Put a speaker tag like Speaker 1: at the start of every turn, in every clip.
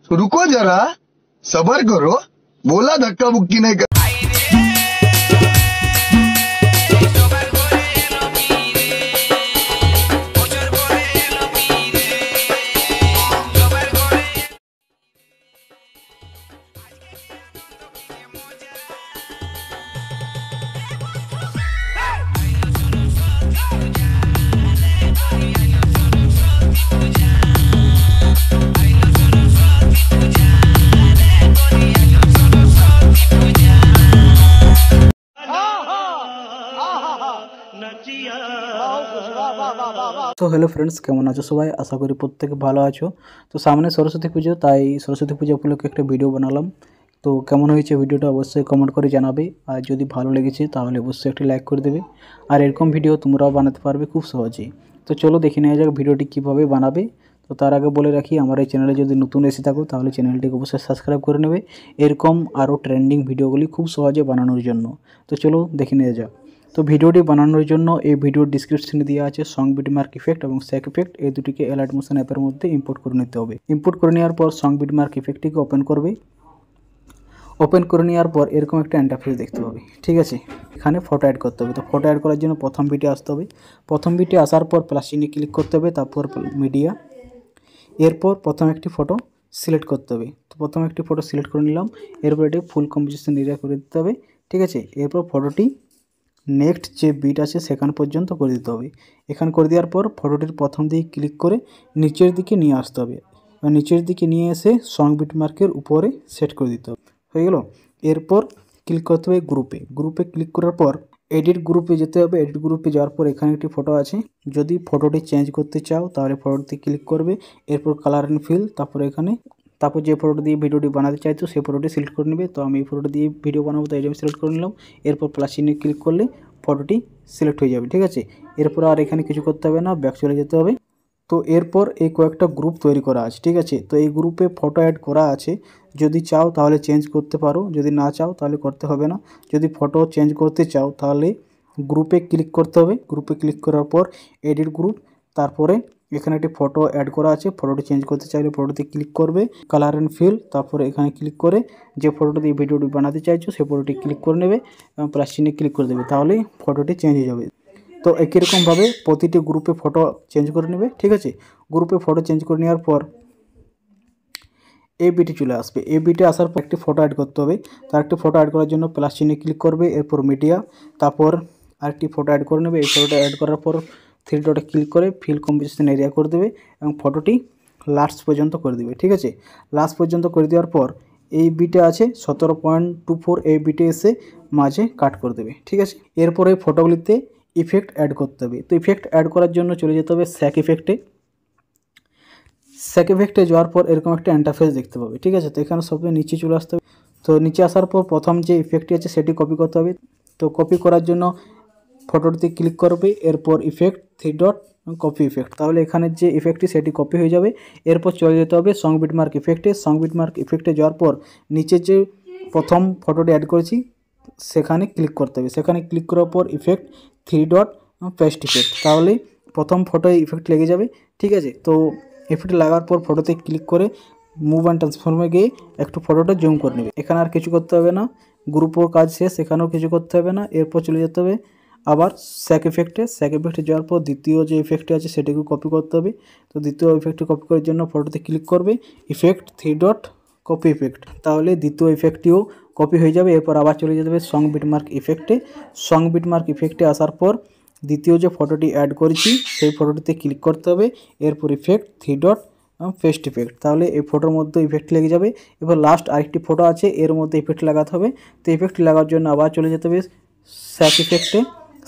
Speaker 1: रुको जरा, सबर करो, बोला धक्का मुक्की नहीं कर।
Speaker 2: तो हेलो फ्रेंड्स केमन आछो सबाई आशा करी प्रत्येके भालो आछो। तो सामने सरस्वती पुजो ताई सरस्वती पूजा उपलक्षे एक भिडियो बनालाम। तो केमन हयेछे भिडियोटा अवश्य कमेंट करे जानाबे और यदि भालो लेगेछे ताहले अवश्य एकटी लाइक करे देबे और एरकम भिडियो तोमराओ बानाते पारबे खूब सहजेई। तो चलो देखे नेওয়া যাক भिडियोटी किभाबे बानाबे। तो तार आगे बोले राखी आमार এই চ্যানেলে যদি নতুন এসে থাকো তাহলে চ্যানেলটিকে অবশ্যই সাবস্ক্রাইব করে নেবে এরকম আরও ট্রেন্ডিং ভিডিওগুলি খুব সহজে বানানোর জন্য। তো চলো দেখে নেওয়া যাক। तो भिडियोटी बनानोर जन्य এই ভিডিওর ডিসক্রিপশনে দেওয়া আছে সং বিটমার্ক ইফেক্ট এবং স্যাক ইফেক্ট এই দুটিকে এলাইট মোশন অ্যাপের মধ্যে ইম্পোর্ট করে নিতে হবে। ইম্পোর্ট করে নেওয়ার পর সং বিটমার্ক ইফেক্টটিকে ওপেন করবে। ওপেন করে নেওয়ার পর এরকম একটা ইন্টারফেস দেখতে পাবে, ঠিক আছে। এখানে ফটো অ্যাড করতে হবে। তো ফটো অ্যাড করার জন্য প্রথম বিটে আসতে হবে। প্রথম বিটে আসার পর প্লাস চিহ্নে ক্লিক করতে হবে, তারপর মিডিয়া, এরপর প্রথম একটি ফটো সিলেক্ট করতে হবে। তো প্রথম একটি ফটো সিলেক্ট করে নিলাম। এরপর এটি ফুল কম্পোজিশন এরিয়া করে দিতে হবে, ঠিক আছে। এরপর ফটোটি नेक्स्ट जो बिट आछे सेखान पर्यन्त कर दिते होबे। एखाने कर देওয়ার पर फटोटिर प्रथम दिके क्लिक करे नीचेर दिके निये आसते होबे और नीचेर दिके निये एसे सং बिटमार्केर ऊपरे सेट कर दिते होबे। हये गेल। एरपर क्लिक करते होबे ग्रुपे। ग्रुपे क्लिक करार पर एडिट ग्रुपे जेते होबे। एडिट ग्रुपे जाओयार पर एखाने एकटी फटो आछे। यदि फटोटी चेंज करते चाओ ताहले फटोते क्लिक करबे। एरपर कालार एंड फिल, तारपर एखाने तारपर जो फटोटी दिए भिडियोटी बनाते चाइछो सेई फटोटी सिलेक्ट करे नेबे। तो आमि एई फटोटी दिए भिडियो बानाबो ताई आमि सिलेक्ट करे निलाम। एरपर प्लास चिन्हे क्लिक करले फटोटी सिलेक्ट हो जाए, ठीक है। एरपर और एखाने किछु करते होबे ना, बैक चले जेते होबे। तो एरपर এই কয়েকটা গ্রুপ তৈরি করা আছে, ঠিক আছে। তো এই গ্রুপে ফটো অ্যাড করা আছে, যদি চাও তাহলে চেঞ্জ করতে পারো, যদি না চাও তাহলে করতে হবে না। যদি ফটো চেঞ্জ করতে চাও তাহলে গ্রুপে ক্লিক করতে হবে। গ্রুপে ক্লিক করার পর এডিট গ্রুপ, তারপরে এখানে একটি ফটো অ্যাড করা আছে। ফটোটি চেঞ্জ করতে চাইলে ফটোতে ক্লিক করবে, কালার অ্যান্ড ফিল, তারপরে এখানে ক্লিক করে যে ফটোটি দিয়ে ভিডিওটি বানাতে চাইছো সেই ফটোটি ক্লিক করে নেবে এবং প্লাস চিহ্নে ক্লিক করে দেবে, তাহলেই ফটোটি চেঞ্জ হয়ে যাবে। তো একই রকমভাবে প্রতিটি গ্রুপে ফটো চেঞ্জ করে নেবে, ঠিক আছে। গ্রুপে ফটো চেঞ্জ করে নেওয়ার পর এই বিটে চলে আসবে। এই বিটে আসার পর একটি ফটো অ্যাড করতে হবে। তার একটি ফটো অ্যাড করার জন্য প্লাস চিহ্নে ক্লিক করবে, এরপর মিডিয়া, তারপর আরেকটি ফটো অ্যাড করে নেবে। এই ফটোটা অ্যাড করার পর থ্রি ডটে ক্লিক করে ফিল কম্পোজিশন এরিয়া করে দেবে এবং ফটোটি লাস্ট পর্যন্ত করে দেবে, ঠিক আছে। লাস্ট পর্যন্ত করে দেওয়ার পর এই বিটে আছে 17.24 এই বিটে এসে মাঝে কাট করে দেবে, ঠিক আছে। এরপর এই ফটোগুলিতে ইফেক্ট অ্যাড করতে হবে। তো ইফেক্ট অ্যাড করার জন্য চলে যেতে হবে স্যাক ইফেক্টে। স্যাক ইফেক্টে যাওয়ার পর এরকম একটা ইন্টারফেস দেখতে পাবে, ঠিক আছে। তো এখানে সবচেয়ে নিচে চলে আসতে হবে। তো নিচে আসার পর প্রথম যে ইফেক্টটি আছে সেটি কপি করতে হবে। তো কপি করার জন্য ফটোটিতে ক্লিক করবে, এরপর effect three dot copy effect, তাহলে এখানে যে ইফেক্টটি সেটি কপি হয়ে যাবে। এরপর চলে যেতে হবে সং বিটমার্ক ইফেক্টে। সং বিটমার্ক ইফেক্টে যাওয়ার পর নিচে যে প্রথম ফটোটি অ্যাড করেছি সেখানে ক্লিক করতে হবে। সেখানে ক্লিক করার পর effect three dot paste effect, তাহলে প্রথম ফটোয় ইফেক্ট লেগে যাবে, ঠিক আছে। তো ইফেক্ট লাগার পর ফটোতে ক্লিক করে মুভ অ্যান্ড ট্রান্সফর্মে গিয়ে একটু ফটোটা জুম করে নেবে। এখানে আর কিছু করতে হবে না, গ্রুপও কাজ শেষ, এখানেও কিছু করতে হবে না। এরপর চলে যেতে হবে আবার স্যাক ইফেক্টে। স্যাক ইফেক্টে যাওয়ার পর দ্বিতীয় যে ইফেক্টটি আছে সেটাকে কপি করতে হবে। তো দ্বিতীয় ইফেক্টটি কপি করার জন্য ফটোতে ক্লিক করবে, effect three dot copy effect, তাহলে দ্বিতীয় ইফেক্টটিও কপি হয়ে যাবে। এরপর আবার চলে যেতে হবে সং বিটমার্ক ইফেক্টে। সং বিটমার্ক ইফেক্টে আসার পর দ্বিতীয় যে ফটোটি অ্যাড করেছি সেই ফটোটিতে ক্লিক করতে হবে, এরপর effect three dot paste effect, তাহলে এই ফটোর মধ্যে ইফেক্ট লেগে যাবে। এবার লাস্ট আরেকটি ফটো আছে, এর মধ্যে ইফেক্ট লাগাতে হবে। তো ইফেক্ট লাগার জন্য আবার চলে যেতে হবে স্যাক ইফেক্টে।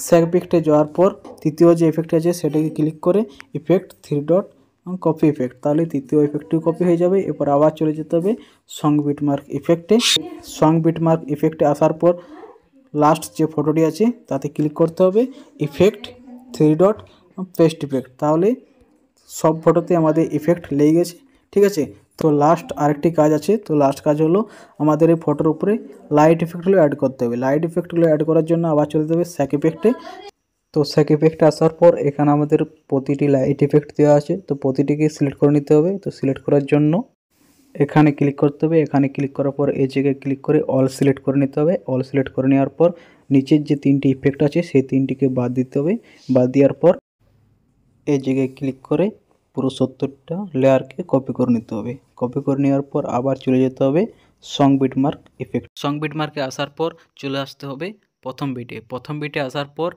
Speaker 2: স্যাক ইফেক্টে যাওয়ার পর তৃতীয় যে ইফেক্ট আছে সেটাকে ক্লিক করে effect three dot copy effect, তাহলে তৃতীয় ইফেক্টটি কপি হয়ে যাবে। এরপর আবার চলে যেতে হবে সং বিটমার্ক ইফেক্টে। সং বিটমার্ক ইফেক্টে আসার পর লাস্ট যে ফটোটি আছে তাতে ক্লিক করতে হবে, effect three dot paste effect, তাহলে সব ফটোতে আমাদের ইফেক্ট লেগে গেছে, ঠিক আছে। তো লাস্ট আরেকটি কাজ আছে। তো লাস্ট কাজ হলো আমাদের এই ফটোর উপরে লাইট ইফেক্টগুলো অ্যাড করতে হবে। লাইট ইফেক্টগুলো অ্যাড করার জন্য আবার চলে যেতে হবে স্যাক ইফেক্টে। তো স্যাক ইফেক্টে আসার পর এখানে আমাদের প্রতিটি লাইট ইফেক্ট দেওয়া আছে, তো প্রতিটিকে সিলেক্ট করে নিতে হবে। তো সিলেক্ট করার জন্য এখানে ক্লিক করতে হবে। এখানে ক্লিক করার পর এই জায়গায় ক্লিক করে অল সিলেক্ট করে নিতে হবে। অল সিলেক্ট করে নেওয়ার পর নিচের যে 3টি ইফেক্ট আছে সেই 3টিকে বাদ দিতে হবে। বাদ দেওয়ার পর এই জায়গায় ক্লিক করে পুরো 70টা লেয়ারকে কপি করে নিতে হবে। কপি করে নেওয়ার পর আবার চলে যেতে হবে সং বিটমার্ক ইফেক্ট। সং বিটমার্কে আসার পর চলে আসতে হবে প্রথম বিটে আসার পর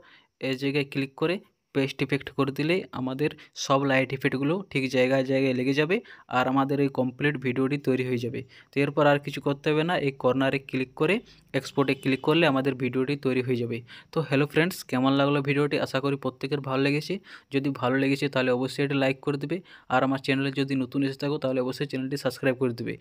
Speaker 2: এই জায়গায় ক্লিক করে পেস্ট ইফেক্ট করে দিলেই আমাদের সব লাইট ইফেক্টগুলো ঠিক জায়গায় জায়গায় লেগে যাবে আর আমাদের এই কমপ্লিট ভিডিওটি তৈরি হয়ে যাবে। তো এরপর আর কিছু করতে হবে না, এই কর্নারে ক্লিক করে এক্সপোর্টে ক্লিক করলে আমাদের ভিডিওটি তৈরি হয়ে যাবে। তো হ্যালো ফ্রেন্ডস, কেমন লাগলো ভিডিওটি? আশা করি প্রত্যেকের ভালো লেগেছে। যদি ভালো লেগেছে তাহলে অবশ্যই এটা লাইক করে দেবে আর আমার চ্যানেলে যদি নতুন এসে থাকো তাহলে অবশ্যই চ্যানেলটি সাবস্ক্রাইব করে দেবে।